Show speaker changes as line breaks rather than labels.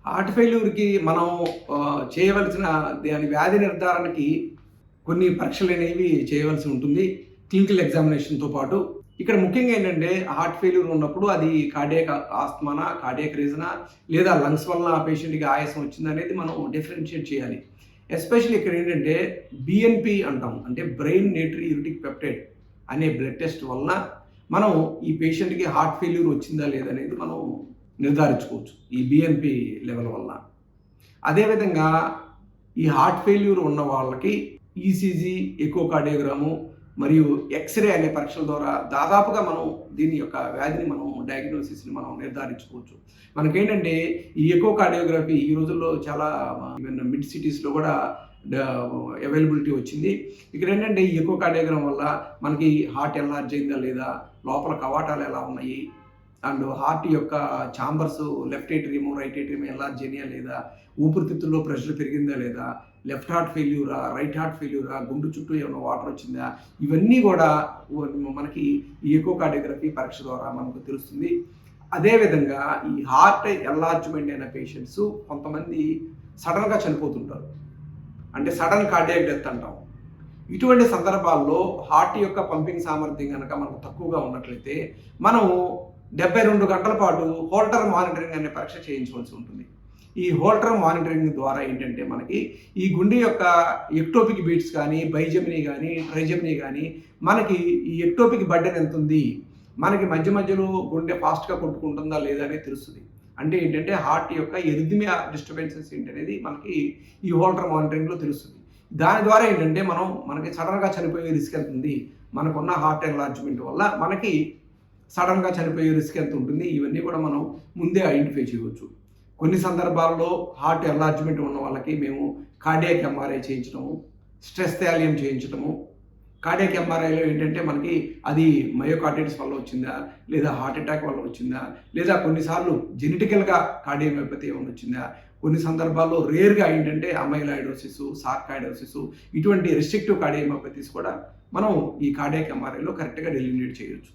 Heart ఫెయిల్యూర్‌కి మనం చేయవలసిన దాని వ్యాధి నిర్ధారణకి కొన్ని పరీక్షలనేవి చేయవలసి ఉంటుంది. క్లినికల్ ఎగ్జామినేషన్‌తో పాటు. ఇక్కడ ముఖ్యంగా ఏంటంటే హార్ట్ ఫెయిల్యూర్ ఉన్నప్పుడు అది కార్డియాక్ ఆస్తమానా, కార్డియాక్ రీజనా లేదా లంగ్స్ వలన ఆ పేషెంట్‌కి ఆయాసం వచ్చిందనేది మనం డిఫరెన్షియేట్ చేయాలి. ఎస్పెషల్లీ ఇక్కడ ఏంటంటే బీఎన్‌పీ అంటాం. అంటే బ్రెయిన్ నేట్రియూరిటిక్ పెప్టైడ్ అనే బ్లడ్ టెస్ట్ వలన మనం ఈ పేషెంట్‌కి హార్ట్ ఫెయిల్యూర్ వచ్చిందా లేదా అనేది మనం నిర్ధారించుకోవచ్చు. ఈ బీఎన్‌పీ లెవెల్ వలన. అదేవిధంగా ఈ హార్ట్ ఫెయిల్యూర్ ఉన్న వాళ్ళకి ఈసీజీ, ఎకోకార్డియోగ్రాము మరియు ఎక్స్‌రే అనే పరీక్షల ద్వారా దాదాపుగా మనం దీని యొక్క వ్యాధిని మనం డయాగ్నోసిస్‌ని మనం నిర్ధారించుకోవచ్చు. మనకేంటంటే ఈ ఎకోకార్డియోగ్రఫీ ఈ రోజుల్లో చాలా ఈవెన్ మిడ్ సిటీస్‌లో కూడా అవైలబిలిటీ వచ్చింది. ఇక్కడ ఏంటంటే ఈ ఎకోకార్డియోగ్రామ్ వల్ల మనకి హార్ట్ ఎన్లార్జ్ అయిందా లేదా, లోపల కవాటాలు ఎలా ఉన్నాయి, అండ్ హార్ట్ యొక్క chambers left atrium, right atrium enlarge అయినాయా లేదా, ఊపిరితిత్తుల్లో ప్రెషర్ పెరిగిందా లేదా, లెఫ్ట్ హార్ట్ ఫెయిల్యూరా, రైట్ హార్ట్ ఫెయిల్యూరా, గుండు చుట్టూ ఏమైనా వాటర్ వచ్చిందా, ఇవన్నీ కూడా మనకి ఈ ఎకోకార్డియోగ్రఫీ పరీక్ష ద్వారా మనకు తెలుస్తుంది. అదేవిధంగా ఈ హార్ట్ ఎన్లార్జ్మెంట్ అయిన పేషెంట్స్ కొంతమంది సడన్గా చనిపోతుంటారు. అంటే సడన్ కార్డియాక్ డెత్ అంటాం. ఇటువంటి సందర్భాల్లో హార్ట్ యొక్క పంపింగ్ సామర్థ్యం కనుక మనకు తక్కువగా ఉన్నట్లయితే మనం 72 గంటల పాటు హోల్టర్ మానిటరింగ్ అనే పరీక్ష చేయించవలసి ఉంటుంది. ఈ హోల్టర్ మానిటరింగ్ ద్వారా ఏంటంటే మనకి ఈ గుండె యొక్క ఎక్టోపిక్ బీట్స్ కానీ, బైజెమినీ కానీ, ట్రైజెమినీ కానీ మనకి ఈ ఎక్టోపిక్ బర్డెన్ ఎంత ఉంది, మనకి మధ్య మధ్యలో గుండె ఫాస్ట్గా కొట్టుకుంటుందా లేదా అనేది తెలుస్తుంది. అంటే ఏంటంటే హార్ట్ యొక్క ఎరిథమియా డిస్టర్బెన్సెస్ ఏంటనేది మనకి ఈ హోల్టర్ మానిటరింగ్లో తెలుస్తుంది. దాని ద్వారా ఏంటంటే మనకి సడన్గా చనిపోయే రిస్క్ ఎంత ఉంది, మనకున్న హార్ట్ ఎన్లార్జ్మెంట్ వల్ల మనకి సడన్గా చనిపోయే రిస్క్ ఎంత ఉంటుంది, ఇవన్నీ కూడా మనం ముందే ఐడెంటిఫై చేయవచ్చు. కొన్ని సందర్భాల్లో హార్ట్ ఎన్లార్జ్మెంట్ ఉన్న వాళ్ళకి మేము కార్డియాక్ ఎంఆర్ఐ చేయించడము, స్ట్రెస్ థాలియం చేయించడము. కార్డియాక్ ఎంఆర్ఐలో ఏంటంటే మనకి అది మయోకార్డిటిస్ వల్ల వచ్చిందా, లేదా హార్ట్ అటాక్ వల్ల వచ్చిందా, లేదా కొన్నిసార్లు జెనెటికల్గా కార్డియోమైపతి ఏమైనా వచ్చిందా, కొన్ని సందర్భాల్లో రేర్గా ఏంటంటే అమైలాయిడోసిస్, సార్కాయిడోసిస్, ఇటువంటి రెస్ట్రిక్టివ్ కార్డియోమైపతీస్ కూడా మనం ఈ కార్డియాక్ ఎంఆర్ఐలో కరెక్ట్గా డెలిమినేట్ చేయొచ్చు.